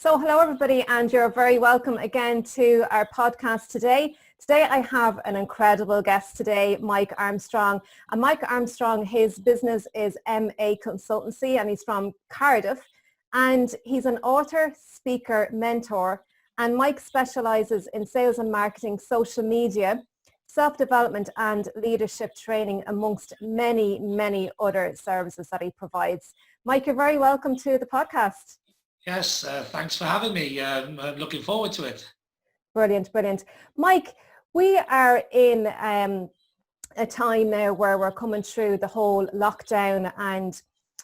So hello everybody, and you're very welcome again to our podcast today. Today I have an incredible guest today, Mike Armstrong. And Mike Armstrong, his business is MA Consultancy and he's from Cardiff. And he's an author, speaker, mentor. And Mike specializes in sales and marketing, social media, self-development and leadership training amongst many, many other services that he provides. Mike, you're very welcome to the podcast. Yes, thanks for having me. I'm looking forward to it. Brilliant, brilliant. Mike, we are in a time now where we're coming through the whole lockdown and,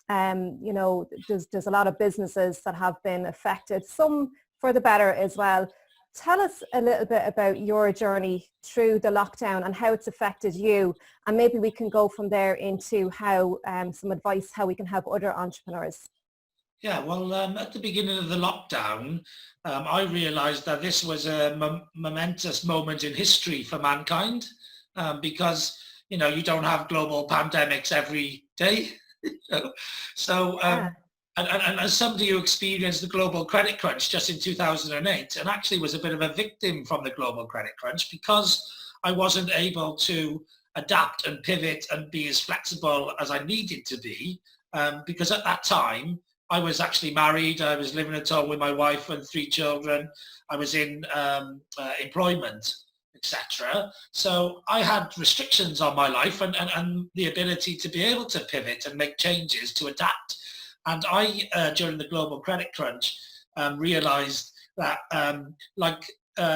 there's a lot of businesses that have been affected, some for the better as well. Tell us a little bit about your journey through the lockdown and how it's affected you. And maybe we can go from there into how some advice, how we can help other entrepreneurs. Yeah, well, at the beginning of the lockdown, I realized that this was a momentous moment in history for mankind because, you don't have global pandemics every day. So, and as somebody who experienced the global credit crunch just in 2008 and actually was a bit of a victim from the global credit crunch because I wasn't able to adapt and pivot and be as flexible as I needed to be because at that time, I was actually married. I was living at home with my wife and 3 children. I was in employment, etc. So I had restrictions on my life and the ability to be able to pivot and make changes to adapt. And I, during the global credit crunch, realized that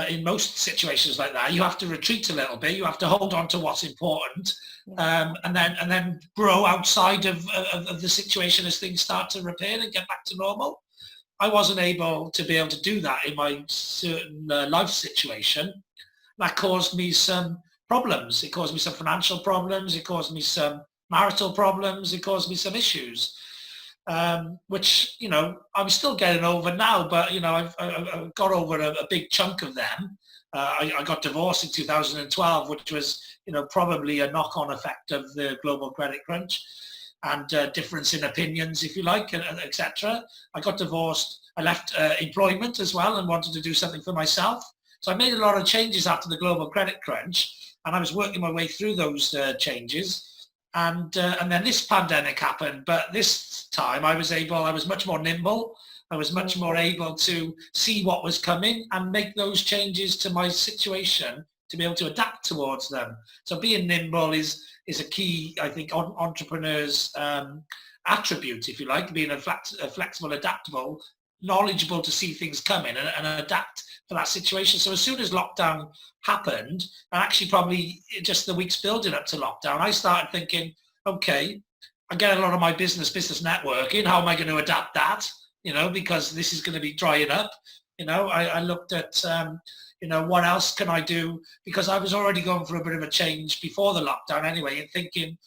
in most situations like that, you have to retreat a little bit. You have to hold on to what's important, and then grow outside of the situation as things start to repair and get back to normal. I wasn't able to be able to do that in my certain life situation. That caused me some problems. It caused me some financial problems. It caused me some marital problems. It caused me some issues. Which, I'm still getting over now, but, I've got over a big chunk of them. I got divorced in 2012, which was, probably a knock-on effect of the global credit crunch and difference in opinions, if you like, and etc. I got divorced. I left employment as well and wanted to do something for myself. So I made a lot of changes after the global credit crunch, and I was working my way through those changes. And then this pandemic happened, but this time I was much more nimble. I was much more able to see what was coming and make those changes to my situation to be able to adapt towards them. So being nimble is a key, I think, entrepreneurs' attribute, if you like, being a flexible, adaptable, knowledgeable to see things coming and adapt for that situation. So as soon as lockdown happened, and actually probably just the weeks building up to lockdown, I started thinking, okay, I get a lot of my business networking. How am I going to adapt that? Because this is going to be drying up. I looked at, what else can I do? Because I was already going through a bit of a change before the lockdown anyway, and thinking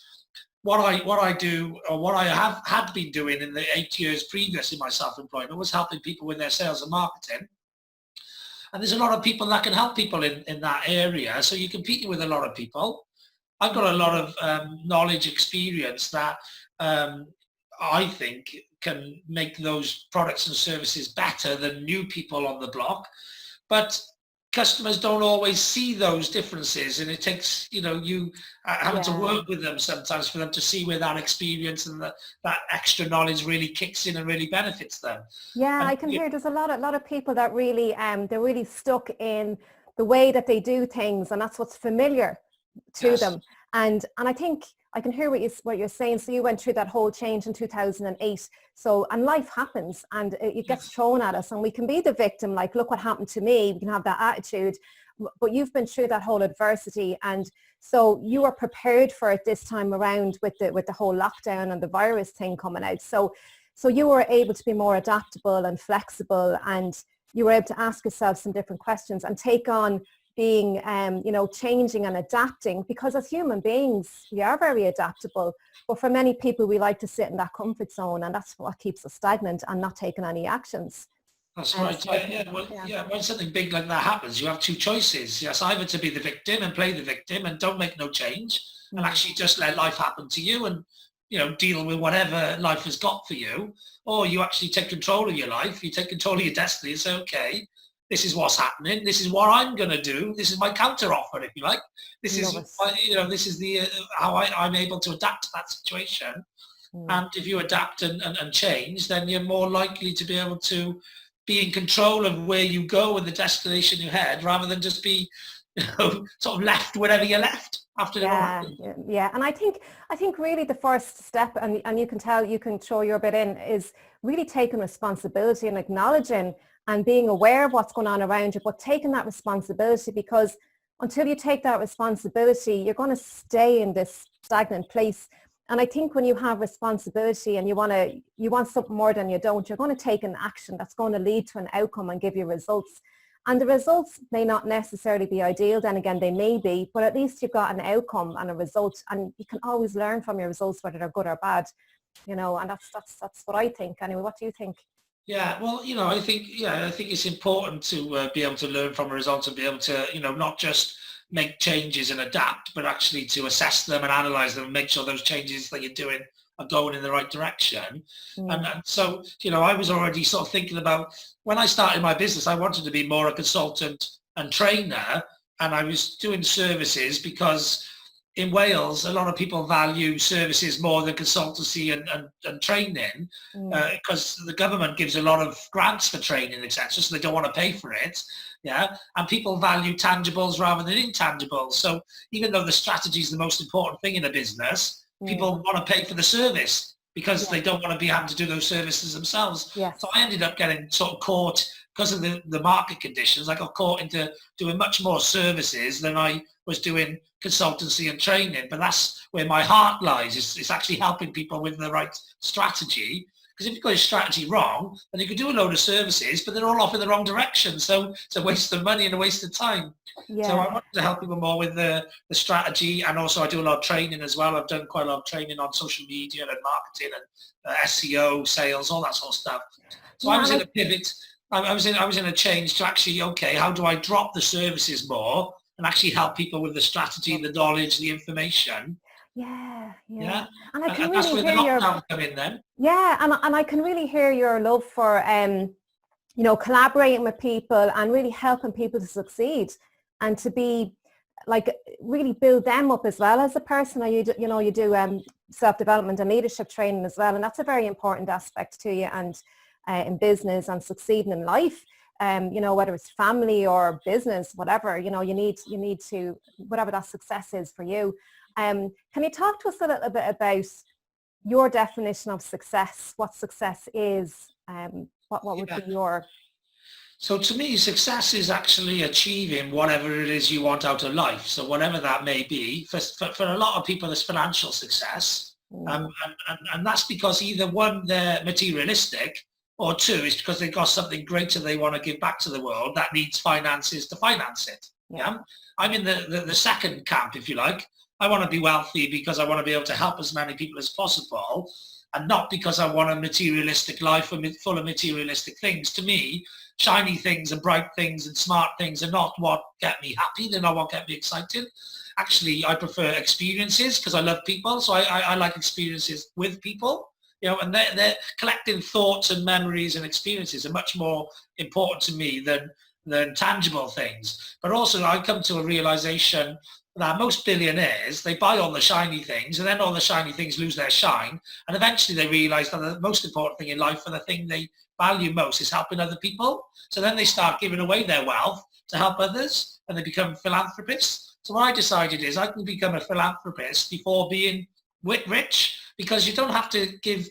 what I do or what I had been doing in the 8 years previous in my self-employment was helping people with their sales and marketing. And there's a lot of people that can help people in that area. So you're competing with a lot of people. I've got a lot of knowledge, experience that I think can make those products and services better than new people on the block. But customers don't always see those differences, and it takes, you having to work with them sometimes for them to see where that experience and that extra knowledge really kicks in and really benefits them. Yeah, and I can hear there's a lot of people that really, they're really stuck in the way that they do things, and that's what's familiar to them. And I think I can hear what you're saying. So you went through that whole change in 2008. So, and life happens and it gets thrown at us and we can be the victim, like, look what happened to me. We can have that attitude, but you've been through that whole adversity. And so you are prepared for it this time around with the whole lockdown and the virus thing coming out. So you were able to be more adaptable and flexible, and you were able to ask yourself some different questions and take on being, changing and adapting, because as human beings, we are very adaptable. But for many people, we like to sit in that comfort zone, and that's what keeps us stagnant and not taking any actions. That's right. So when something big like that happens, you have 2 choices. Yes, either to be the victim and play the victim and don't make no change and actually just let life happen to you and, deal with whatever life has got for you, or you actually take control of your life, you take control of your destiny and say, okay, this is what's happening. This is what I'm going to do. This is my counter offer, if you like. This is, this is the how I'm able to adapt to that situation. And if you adapt and change, then you're more likely to be able to be in control of where you go and the destination you head, rather than just be, sort of left wherever you're left after it all happened. Yeah. And I think really the first step, and you can tell, you can throw your bit in, is really taking responsibility and acknowledging and being aware of what's going on around you, but taking that responsibility, because until you take that responsibility, you're going to stay in this stagnant place. And I think when you have responsibility and you want something more than you don't, you're going to take an action that's going to lead to an outcome and give you results. And the results may not necessarily be ideal, then again they may be, but at least you've got an outcome and a result, and you can always learn from your results, whether they're good or bad, and that's what I think. Anyway, what do you think? Yeah, well, I think it's important to be able to learn from a result and be able to, not just make changes and adapt, but actually to assess them and analyze them and make sure those changes that you're doing are going in the right direction. And so, I was already sort of thinking about, when I started my business, I wanted to be more a consultant and trainer, and I was doing services because in Wales, a lot of people value services more than consultancy and training, because the government gives a lot of grants for training, etc. So they don't want to pay for it. Yeah. And people value tangibles rather than intangibles. So even though the strategy is the most important thing in a business, people want to pay for the service because they don't want to be having to do those services themselves. Yes. So I ended up getting sort of caught, because of the market conditions, I got caught into doing much more services than I was doing consultancy and training. But that's where my heart lies. It's actually helping people with the right strategy. Because if you've got your strategy wrong, then you can do a load of services, but they're all off in the wrong direction. So it's a waste of money and a waste of time. Yeah. So I wanted to help people more with the strategy. And also I do a lot of training as well. I've done quite a lot of training on social media and marketing and SEO, sales, all that sort of stuff. So I was in a pivot. I was in a change to actually, okay, how do I drop the services more and actually help people with the strategy, the knowledge, the information? Yeah. And I can that's really where the hear lockdown come in then. Yeah, and I can really hear your love for collaborating with people and really helping people to succeed and to be like really build them up as well as a person. You do self-development and leadership training as well, and that's a very important aspect to you, and in business and succeeding in life. Whether it's family or business, whatever, you need to, whatever that success is for you. Can you talk to us a little bit about your definition of success, what success is, what would be your... So to me, success is actually achieving whatever it is you want out of life. So whatever that may be, for a lot of people, it's financial success. And that's because either one, they're materialistic, or two, it's because they've got something greater they want to give back to the world that needs finances to finance it. Yeah. I'm in the second camp, if you like. I want to be wealthy because I want to be able to help as many people as possible, and not because I want a materialistic life full of materialistic things. To me, shiny things and bright things and smart things are not what get me happy. They're not what get me excited. Actually, I prefer experiences because I love people. So I like experiences with people, and they're collecting thoughts and memories and experiences are much more important to me than tangible things. But also I come to a realization that most billionaires, they buy all the shiny things, and then all the shiny things lose their shine, and eventually they realize that the most important thing in life, and the thing they value most, is helping other people. So then they start giving away their wealth to help others, and they become philanthropists. So what I decided is I can become a philanthropist before being rich, because you don't have to give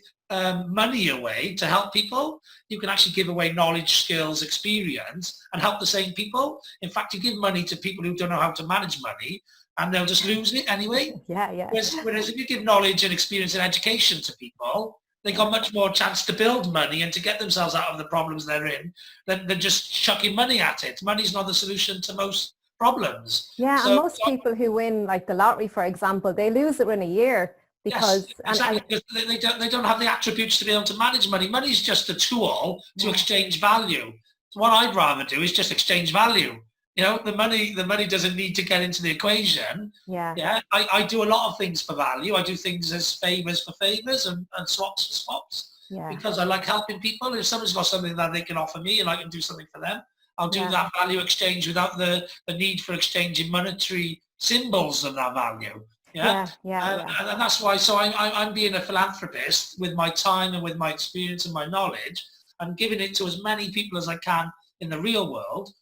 money away to help people. You can actually give away knowledge, skills, experience, and help the same people. In fact, you give money to people who don't know how to manage money, and they'll just lose it anyway. Yeah. Whereas if you give knowledge and experience and education to people, they got much more chance to build money and to get themselves out of the problems they're in than just chucking money at it. Money's not the solution to most problems. Yeah, and most people who win, like the lottery, for example, they lose it in a year. Because, yes, exactly. Because they don't have the attributes to be able to manage money. Money is just a tool to exchange value. So what I'd rather do is just exchange value. The money doesn't need to get into the equation. Yeah. Yeah, I do a lot of things for value. I do things as favors for favors and swaps for swaps Yeah. because I like helping people. If someone's got something that they can offer me and I can do something for them, I'll do Yeah. that value exchange without the need for exchanging monetary symbols of that value. Yeah. And that's why, so I'm being a philanthropist with my time and with my experience and my knowledge and giving it to as many people as I can in the real world.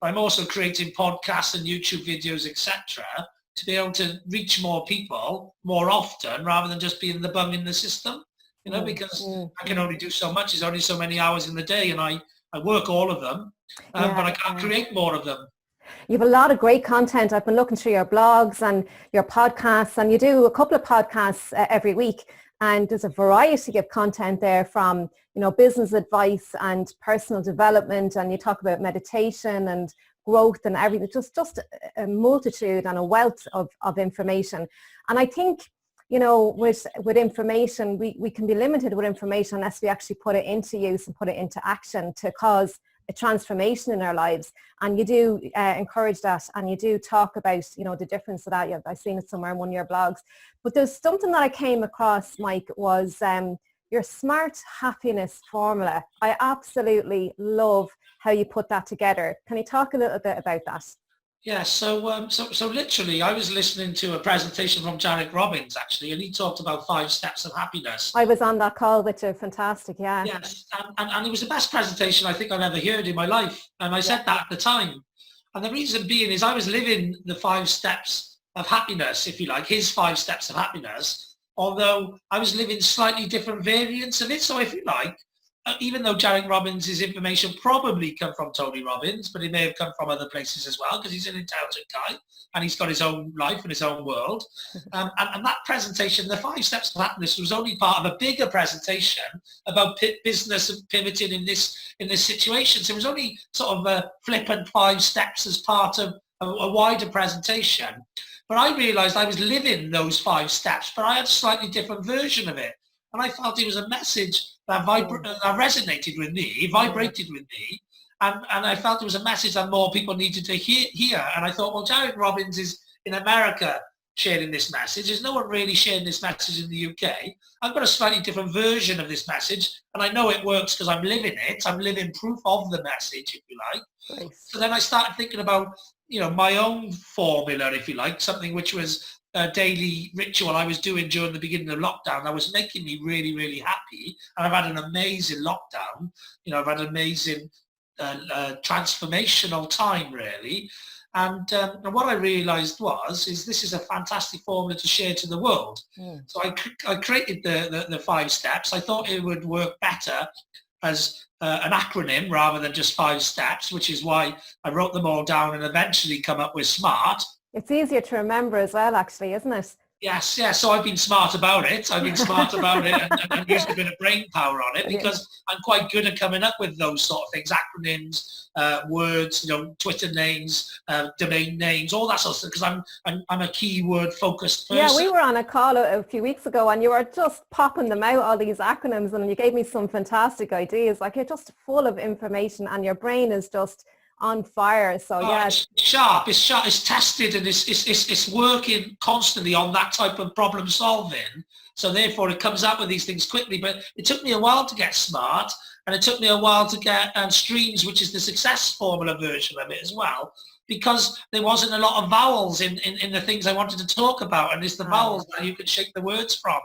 I'm also creating podcasts and YouTube videos, etc., to be able to reach more people more often rather than just being the bum in the system, because I can only do so much. There's only so many hours in the day and I work all of them, but I can't create more of them. You have a lot of great content. I've been looking through your blogs and your podcasts, and you do a couple of podcasts every week. And there's a variety of content there from, business advice and personal development. And you talk about meditation and growth and everything, just a multitude and a wealth of information. And I think, with information, we can be limited with information unless we actually put it into use and put it into action to cause a transformation in our lives. And you do encourage that, and you do talk about, the difference of that. I've seen it somewhere in one of your blogs. But there's something that I came across, Mike, was your SMART happiness formula. I absolutely love how you put that together. Can you talk a little bit about that? Yeah, so literally, I was listening to a presentation from Janet Robbins, actually, and he talked about 5 steps of happiness. I was on that call with you. Fantastic, yeah. Yes, and it was the best presentation I think I've ever heard in my life. And I said that at the time. And the reason being is I was living the 5 steps of happiness, if you like, his 5 steps of happiness, although I was living slightly different variants of it. So if you like, even though Janet Robbins' information probably come from Tony Robbins, but it may have come from other places as well, because he's an intelligent guy and he's got his own life and his own world. And that presentation, the 5 steps of happiness, was only part of a bigger presentation about business and pivoting in this situation. So it was only sort of a flippant 5 steps as part of a wider presentation. But I realized I was living those 5 steps, but I had a slightly different version of it. And I felt it was a message that resonated with me, vibrated with me, and I felt it was a message that more people needed to hear. And I thought, well, Janet Robbins is in America sharing this message. There's no one really sharing this message in the UK. I've got a slightly different version of this message, and I know it works because I'm living it. I'm living proof of the message, if you like. Nice. So then I started thinking about, my own formula, if you like, something which was a daily ritual I was doing during the beginning of lockdown that was making me really, really happy. And I've had an amazing lockdown. I've had an amazing transformational time, really. And what I realized is this is a fantastic formula to share to the world. So I created the 5 steps. I thought it would work better as an acronym rather than just 5 steps, which is why I wrote them all down and eventually come up with SMART. It's easier to remember as well, actually, isn't it? Yes. So I've been smart about it. I've been smart about it and used a bit of brain power on it because I'm quite good at coming up with those sort of things, acronyms, words, Twitter names, domain names, all that sort of stuff, because I'm a keyword focused person. Yeah, we were on a call a few weeks ago and you were just popping them out, all these acronyms, and you gave me some fantastic ideas. Like, you're just full of information and your brain is just on fire. So it's sharp, it's tested, and it's working constantly on that type of problem solving. So therefore it comes out with these things quickly. But it took me a while to get SMART, and it took me a while to get streams, which is the success formula version of it as well, because there wasn't a lot of vowels in the things I wanted to talk about, and it's the vowels that you can shape the words from.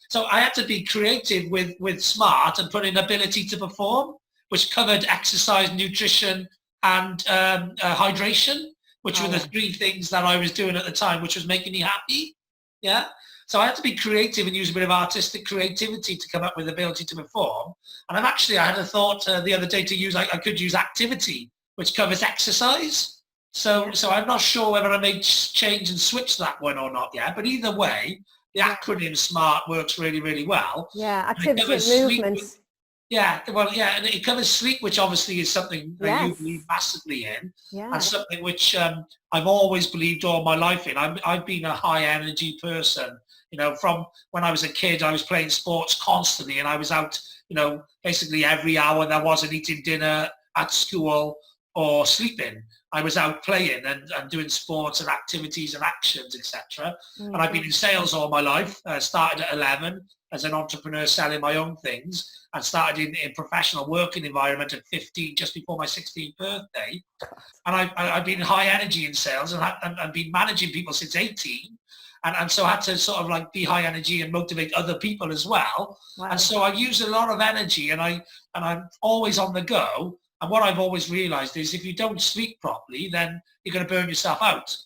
So I had to be creative with SMART and put in ability to perform, which covered exercise, nutrition, and hydration, which were the 3 things that I was doing at the time, which was making me happy. Yeah. So I had to be creative and use a bit of artistic creativity to come up with the ability to perform. And I had a thought the other day to use, I could use activity, which covers exercise. So I'm not sure whether I may change and switch that one or not yet. But either way, the acronym SMART works really, really well. Yeah, activity and movement. And it covers sleep, which obviously is something that you believe massively in, and something which I've always believed all my life in. I've been a high energy person. From when I was a kid, I was playing sports constantly, and I was out, basically every hour there was, and eating dinner at school. or sleeping. I was out playing and doing sports and activities and actions, etc. And I've been in sales all my life. Started at 11 as an entrepreneur selling my own things, and started in professional working environment at 15, just before my 16th birthday. And I've been high energy in sales and been managing people since 18. And so I had to sort of like be high energy and motivate other people as well. Wow. And so I use a lot of energy, and I'm always on the go. And what I've always realized is if you don't sleep properly, then you're going to burn yourself out.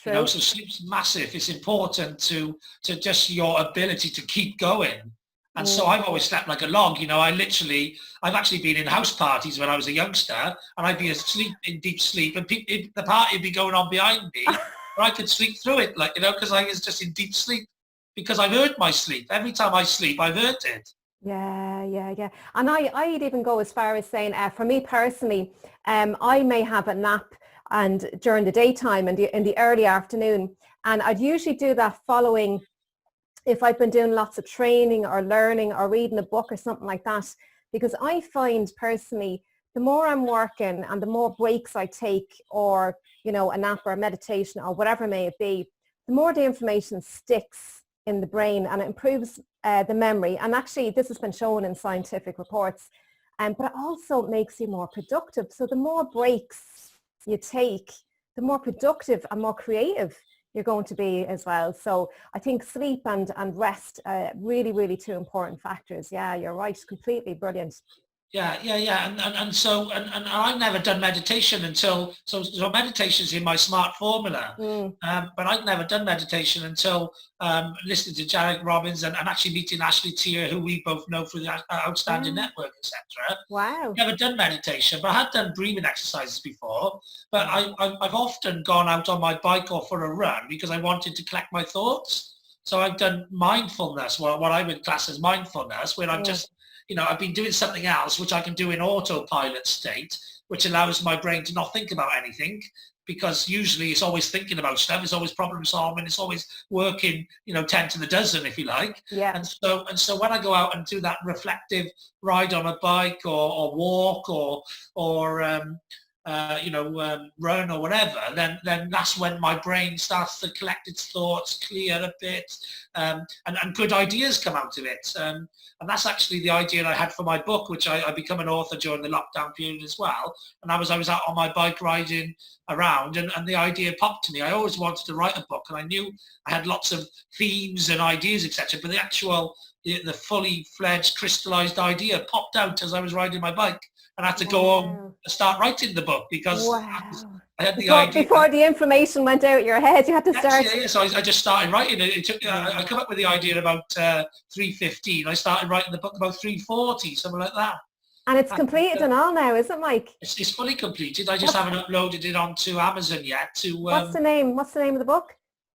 True. You know, so sleep's massive. It's important to just your ability to keep going. And so I've always slept like a log. You know, I've actually been in house parties when I was a youngster, and I'd be asleep in deep sleep, and the party would be going on behind me, but I could sleep through it, like, you know, because I was just in deep sleep, because I've earned my sleep. Every time I sleep, I've earned it. Yeah. And I'd even go as far as saying, for me personally, I may have a nap and during the daytime and in the early afternoon, and I'd usually do that following if I've been doing lots of training or learning or reading a book or something like that, because I find personally, the more I'm working and the more breaks I take, or, you know, a nap or a meditation or whatever may it be, the more the information sticks in the brain and it improves the memory. And actually, this has been shown in scientific reports, but it also makes you more productive. So the more breaks you take, the more productive and more creative you're going to be as well. So I think sleep and rest, really two important factors. Yeah, you're right. Completely brilliant. Yeah. And so I've never done meditation until, so meditation's in my SMART formula. But I've never done meditation until listening to Jared Robbins and actually meeting Ashley Tier, who we both know through the Outstanding Network, etc. Wow. Never done meditation, but I had done breathing exercises before. But I've often gone out on my bike or for a run because I wanted to collect my thoughts. So I've done mindfulness, what I would class as mindfulness, where I'm just, you know, I've been doing something else, which I can do in autopilot state, which allows my brain to not think about anything, because usually it's always thinking about stuff. It's always problem solving. It's always working, you know, 10 to the dozen, if you like. Yeah. And so when I go out and do that reflective ride on a bike or walk or run or whatever, then that's when my brain starts to collect its thoughts, clear a bit, and good ideas come out of it. And that's actually the idea I had for my book, which I become an author during the lockdown period as well. And I was out on my bike riding around, and the idea popped to me. I always wanted to write a book, and I knew I had lots of themes and ideas, etc. But the fully fledged crystallized idea popped out as I was riding my bike. And I had to go home and start writing the book because I had the idea. Before the information went out your head, you had to start. Yeah. So I just started writing it. It took, I come up with the idea at about 3:15. I started writing the book about 3:40, something like that. And it's completed and all now, isn't it, Mike? It's fully completed. I just haven't uploaded it onto Amazon yet. What's the name? What's the name of the book?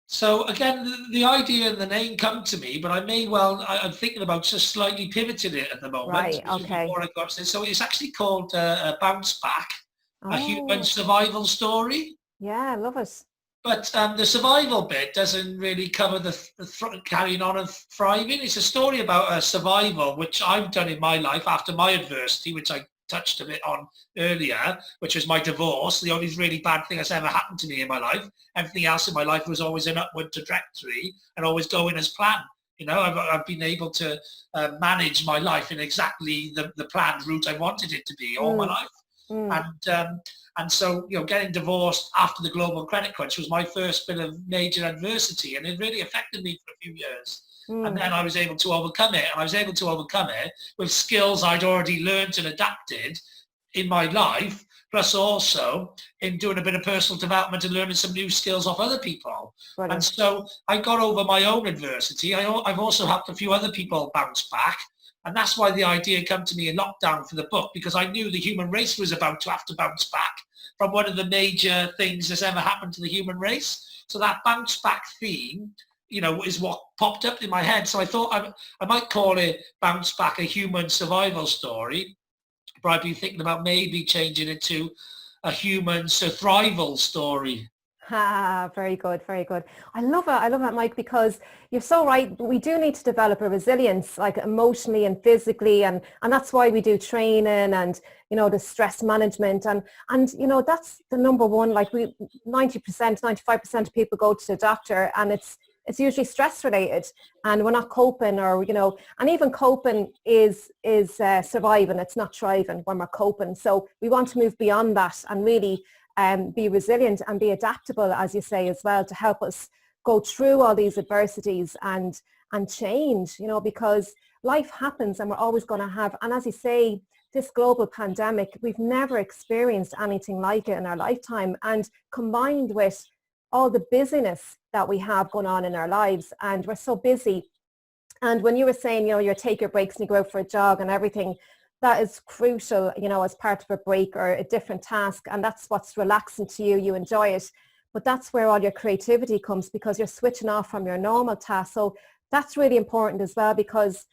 So again, the idea and the name come to me, but I'm thinking about just slightly pivoting it at the moment. Right, okay. Before I go upstairs. So it's actually called Bounce Back, a human survival story. Yeah, I love it. But the survival bit doesn't really cover the carrying on and thriving. It's a story about survival, which I've done in my life after my adversity, which I touched a bit on earlier, which was my divorce, the only really bad thing that's ever happened to me in my life. Everything else in my life was always an upward trajectory and always going as planned. You know, I've been able to manage my life in exactly the planned route I wanted it to be all my life. And so, you know, getting divorced after the global credit crunch was my first bit of major adversity, and it really affected me for a few years. And then I was able to overcome it, and I was able to overcome it with skills I'd already learned and adapted in my life, plus also in doing a bit of personal development and learning some new skills off other people. Brilliant. And so I got over my own adversity. I've also helped a few other people bounce back. And that's why the idea came to me in lockdown for the book, because I knew the human race was about to have to bounce back from one of the major things that's ever happened to the human race. So that bounce back theme, you know, is what popped up in my head. So I thought I might call it Bounce Back, a human survival story. But I've been thinking about maybe changing it to a human survival story. Ah, very good, very good. I love it. I love that, Mike, because you're so right. We do need to develop a resilience, like emotionally and physically, and that's why we do training and the stress management and that's the number one. Like 90%, 95% of people go to the doctor, and it's usually stress related, and we're not coping, or and even coping is surviving. It's not thriving when we're coping. So we want to move beyond that and really be resilient and be adaptable, as you say, as well, to help us go through all these adversities and change, because life happens and we're always going to have, and as you say, this global pandemic, we've never experienced anything like it in our lifetime, and combined with all the busyness that we have going on in our lives, and we're so busy. And when you were saying, you take your breaks and you go out for a jog and everything, that is crucial, as part of a break or a different task. And that's what's relaxing to you. You enjoy it. But that's where all your creativity comes, because you're switching off from your normal task. So that's really important as well, because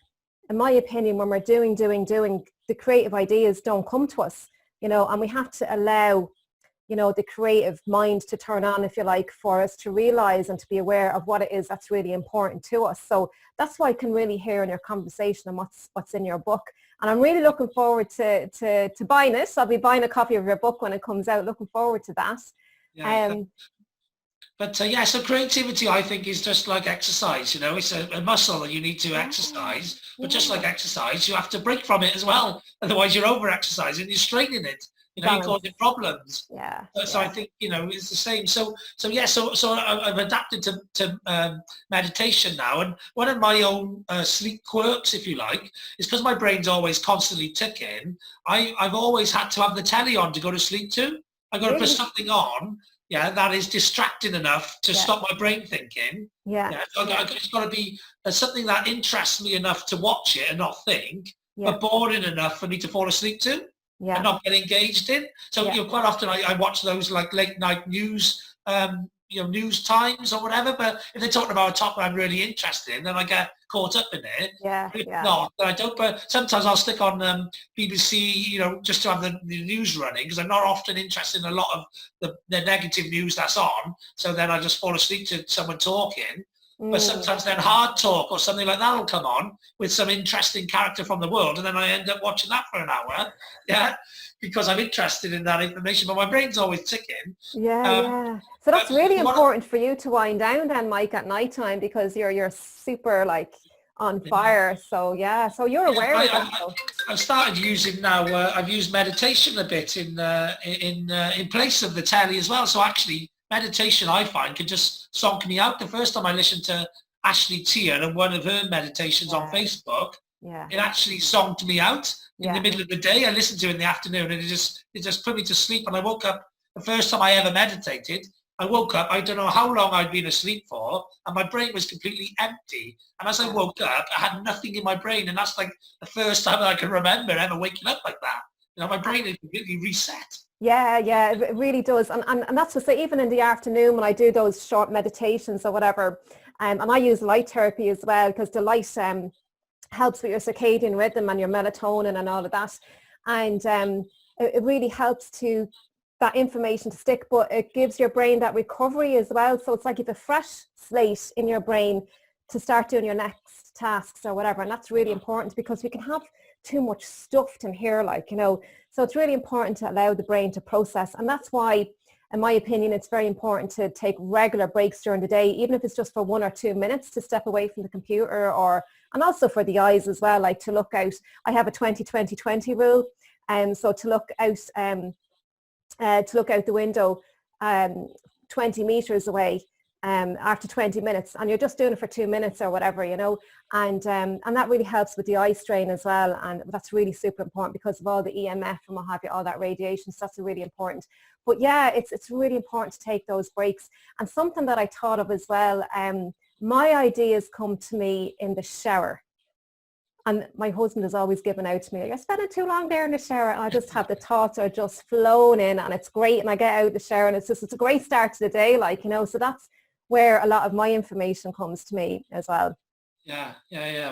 in my opinion, when we're doing, the creative ideas don't come to us, and we have to allow, the creative mind to turn on, if you like, for us to realize and to be aware of what it is that's really important to us. So that's why I can really hear in your conversation and what's in your book. And I'm really looking forward to buying it. So I'll be buying a copy of your book when it comes out. Looking forward to that. Yeah. So creativity, I think, is just like exercise. It's a muscle that you need to exercise. But just like exercise, you have to break from it as well. Otherwise, you're over-exercising, you're straining it. You're causing problems. Yeah. So I think, it's the same. So I've adapted to meditation now. And one of my own sleep quirks, if you like, is because my brain's always constantly ticking. I've always had to have the telly on to go to sleep to. I've got to put something on, that is distracting enough to stop my brain thinking. So it's got to be something that interests me enough to watch it and not think, but boring enough for me to fall asleep to. And not get engaged in. So quite often I watch those like late night news, news times or whatever. But if they're talking about a topic I'm really interested in, then I get caught up in it. If not, then I don't. But sometimes I'll stick on BBC, just to have the news running, because I'm not often interested in a lot of the negative news that's on. So then I just fall asleep to someone talking. But sometimes then hard talk or something like that will come on with some interesting character from the world, and then I end up watching that for an hour, because I'm interested in that information, but my brain's always ticking. So that's really important for you to wind down then, Mike, at night time, because you're super like on fire. So so you're aware of that. I've started using now. I've used meditation a bit in place of the telly as well. So actually, meditation, I find, can just zonk me out. The first time I listened to Ashley Tier and one of her meditations on Facebook, it actually zonked me out in the middle of the day. I listened to it in the afternoon, and it just put me to sleep. And I woke up, the first time I ever meditated, I woke up, I don't know how long I'd been asleep for, and my brain was completely empty. And as I woke up, I had nothing in my brain. And that's like the first time I can remember ever waking up like that. My brain is completely reset. Yeah, it really does. And that's to say, even in the afternoon when I do those short meditations or whatever, and I use light therapy as well, because the light helps with your circadian rhythm and your melatonin and all of that. And it really helps to that information to stick, but it gives your brain that recovery as well. So it's like you have a fresh slate in your brain to start doing your next tasks or whatever. And that's really important, because we can have too much stuffed in here, so it's really important to allow the brain to process. And that's why, in my opinion, it's very important to take regular breaks during the day, even if it's just for 1 or 2 minutes, to step away from the computer, and also for the eyes as well, like to look out. I have a 20-20-20 rule, so to look out the window 20 meters away after 20 minutes, and you're just doing it for 2 minutes or whatever, and that really helps with the eye strain as well. And that's really super important because of all the EMF and what have you, all that radiation. So that's really important. But it's really important to take those breaks. And something that I thought of as well, my ideas come to me in the shower. And my husband is always giving out to me, you're spending too long there in the shower. And I just have the thoughts are just flowing in, and it's great. And I get out of the shower, and it's a great start to the day, so that's where a lot of my information comes to me as well. Yeah.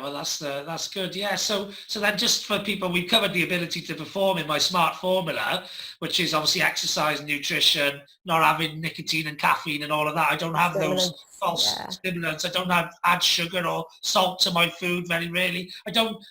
Well, that's good. Yeah. So then, just for people, we've covered the ability to perform in my SMART formula, which is obviously exercise, nutrition, not having nicotine and caffeine and all of that. I don't have those Stimulants. false Yeah. stimulants. I don't add sugar or salt to my food very rarely. I don't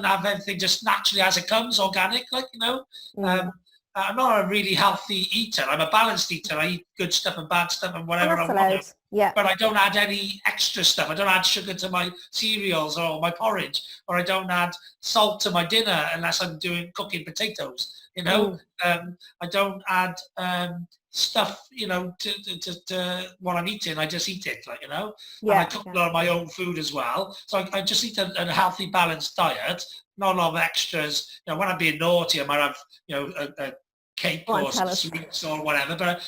have everything just naturally as it comes, organic, like, Mm. Um, I'm not a really healthy eater. I'm a balanced eater. I eat good stuff and bad stuff and And whatever I that's want to, allowed. Yeah. but I don't add any extra stuff. I don't add sugar to my cereals or my porridge, or I don't add salt to my dinner unless I'm cooking potatoes. Mm. I don't add stuff, to what I'm eating. I just eat it, and I Yeah. cook a Yeah. lot of my own food as well. So I just eat a healthy, balanced diet, not a lot of extras. When I'm being naughty, I might have, a cake Go on, or some tell us. sweets or whatever. But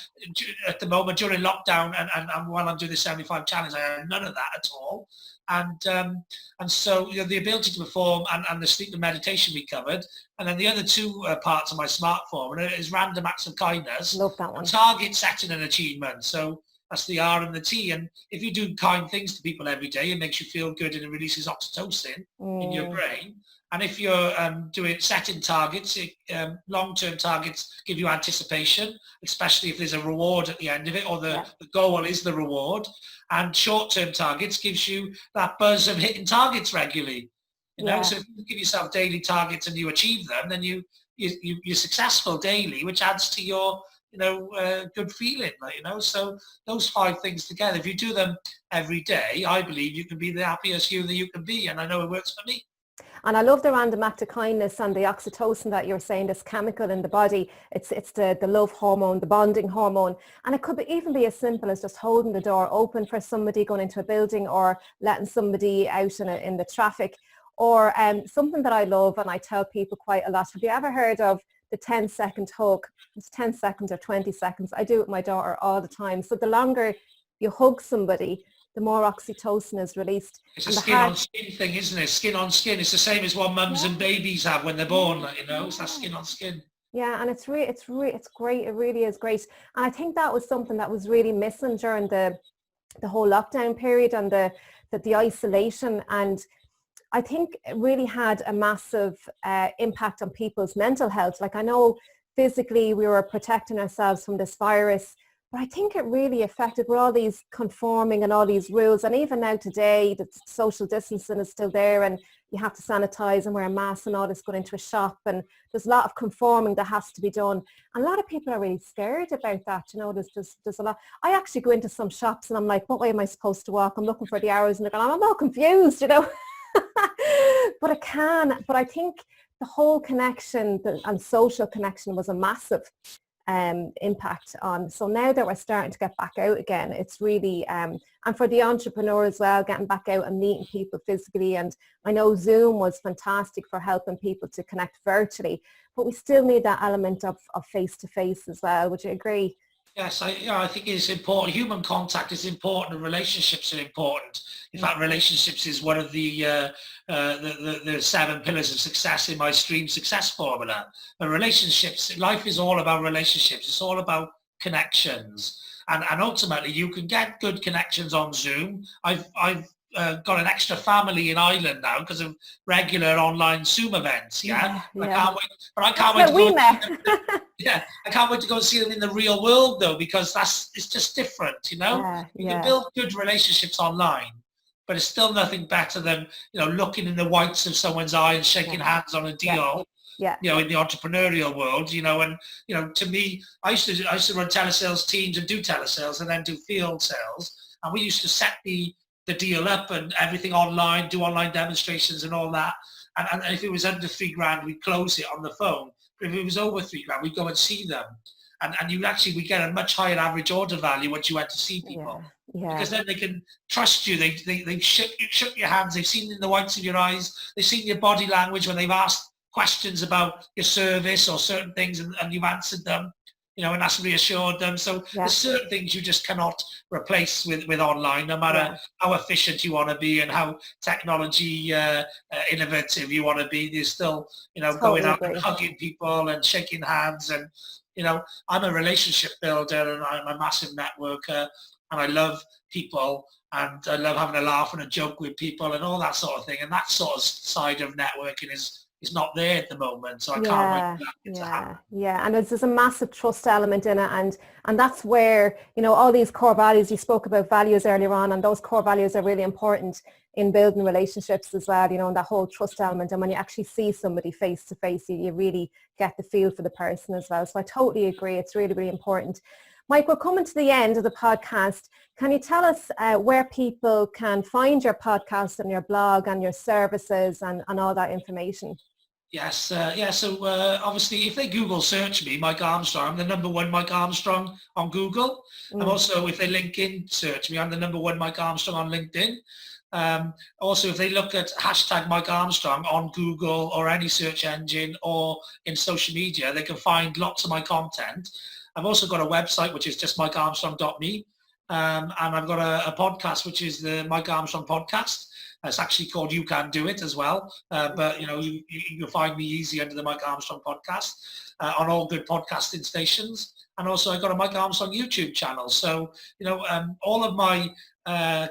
at the moment, during lockdown and while I'm doing the 75 challenge, I have none of that at all. And so the ability to perform and the sleep and meditation we covered. And then the other two parts of my SMART formula is random acts of kindness Love that and one. target setting and achievement. So that's the R and the T. And if you do kind things to people every day, it makes you feel good and it releases oxytocin in your Mm. brain. And if you're doing setting targets, long-term targets give you anticipation, especially if there's a reward at the end of it, or the, Yeah. the goal is the reward. And short-term targets gives you that buzz of hitting targets regularly. Yeah. So if you give yourself daily targets and you achieve them, then you're successful daily, which adds to your good feeling. So those 5 things together, if you do them every day, I believe you can be the happiest you that you can be, and I know it works for me. And I love the random act of kindness and the oxytocin that you're saying, this chemical in the body. It's the love hormone, the bonding hormone. And it could even be as simple as just holding the door open for somebody going into a building, or letting somebody out in the traffic. Or something that I love and I tell people quite a lot. Have you ever heard of the 10-second hug? It's 10 seconds or 20 seconds. I do it with my daughter all the time. So the longer you hug somebody, the more oxytocin is released. It's a And the skin on heart, skin thing, isn't it? Skin on skin. It's the same as what mums yeah, and babies have when they're born. It's that yeah. skin on skin. Yeah, and it's great. It really is great. And I think that was something that was really missing during the whole lockdown period and the isolation. And I think it really had a massive impact on people's mental health. Like, I know physically we were protecting ourselves from this virus, but I think it really affected with all these conforming and all these rules. And even now today, the social distancing is still there, and you have to sanitize and wear a mask and all this going into a shop. And there's a lot of conforming that has to be done. And a lot of people are really scared about that. There's a lot. I actually go into some shops and I'm like, what way am I supposed to walk? I'm looking for the hours and they're going, I'm all confused. But I think the whole connection and social connection was a massive impact on. So now that we're starting to get back out again, it's really, and for the entrepreneur as well, getting back out and meeting people physically. And I know Zoom was fantastic for helping people to connect virtually, but we still need that element of face-to-face as well. Would you agree? Yes, I think it's important. Human contact is important, and relationships are important. In fact, relationships is one of the 7 pillars of success in my Stream Success formula. And relationships, life is all about relationships. It's all about connections, and ultimately, you can get good connections on Zoom. I've got an extra family in Ireland now because of regular online Zoom events. Yeah, I Yeah. can't wait, but I That's can't wait where to we go. met. Yeah, I can't wait to go and see them in the real world though, because it's just different. Yeah, You can yeah, build good relationships online, but it's still nothing better than looking in the whites of someone's eye and shaking yeah, hands on a yeah, deal. yeah, In the entrepreneurial world, and to me, I used to run telesales teams and do telesales and then do field sales, and we used to set the deal up and everything online, do online demonstrations and all that. And if it was under $3,000, we'd close it on the phone. But if it was over $3,000, we'd go and see them. And we get a much higher average order value once you went to see yeah, people. yeah, Because then they can trust you. They've shook your hands. They've seen in the whites of your eyes. They've seen your body language when they've asked questions about your service or certain things, and you've answered them, and that's reassured them. So yeah, there's certain things you just cannot replace with online, no matter yeah. how efficient you want to be and how technology innovative you want to be. There's still, going Totally out and agree. hugging people and shaking hands. And, I'm a relationship builder and I'm a massive networker and I love people. and I love having a laugh and a joke with people and all that sort of thing. And that sort of side of networking is not there at the moment. So I can't wait for that to happen. Yeah. And there's a massive trust element in it. And that's where, all these core values, you spoke about values earlier on, and those core values are really important in building relationships as well, and that whole trust element. And when you actually see somebody face to face, you really get the feel for the person as well. So I totally agree. It's really, really important. Mike, we're coming to the end of the podcast. Can you tell us where people can find your podcast and your blog and your services and all that information? Yes, so obviously if they Google search me, Mike Armstrong, I'm the number one Mike Armstrong on Google. And also if they LinkedIn search me, I'm the number one Mike Armstrong on LinkedIn. Also, if they look at hashtag Mike Armstrong on Google or any search engine or in social media, they can find lots of my content. I've also got a website, which is just mikearmstrong.me. And I've got a podcast, which is the Mike Armstrong podcast. It's actually called You Can Do It as well. But, you'll find me easy under the Mike Armstrong podcast on all good podcasting stations. And also I got a Mike Armstrong YouTube channel. So, all of my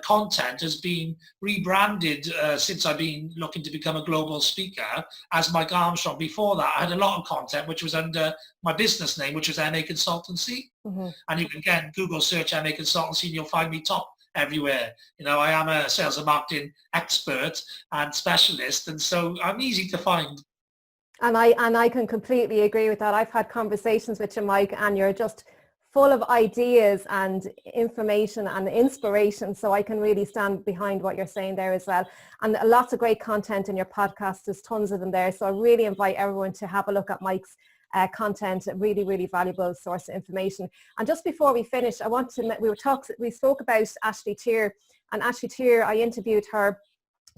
content has been rebranded since I've been looking to become a global speaker as Mike Armstrong. Before that, I had a lot of content which was under my business name, which was MA Consultancy. And you can, again, Google search MA Consultancy and you'll find me top everywhere. I am a sales and marketing expert and specialist, and so I'm easy to find. And I can completely agree with that. I've had conversations with you, Mike, and you're just full of ideas and information and inspiration. So I can really stand behind what you're saying there as well. And lots of great content in your podcast. There's tons of them there. So I really invite everyone to have a look at Mike's content, a really, really valuable source of information. And just before we finish, we spoke about Ashley Tier, and Ashley Tier, I interviewed her.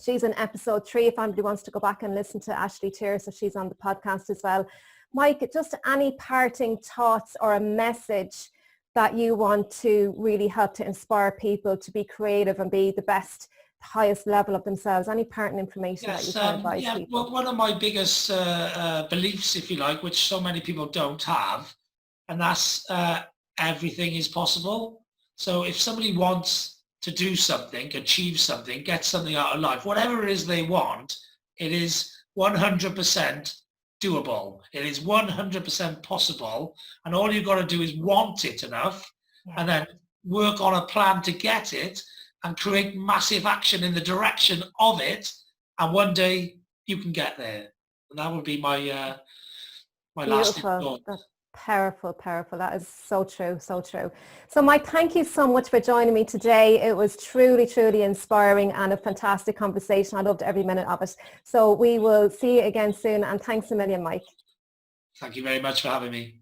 She's in episode 3 if anybody wants to go back and listen to Ashley Tier, so she's on the podcast as well. Mike, just any parting thoughts or a message that you want to really help to inspire people to be creative and be the best, highest level of themselves? Any parting information that you can advise people? Well, one of my biggest beliefs, if you like, which so many people don't have, and that's everything is possible. So if somebody wants to do something, achieve something, get something out of life, whatever it is they want, it is 100% doable. It is 100% possible. And all you've got to do is want it enough and then work on a plan to get it and create massive action in the direction of it. And one day you can get there. And that would be my last thought. Powerful. That is so true. So Mike, thank you so much for joining me today. It was truly, truly inspiring and a fantastic conversation. I loved every minute of it. So we will see you again soon, and thanks a million, Mike. Thank you very much for having me.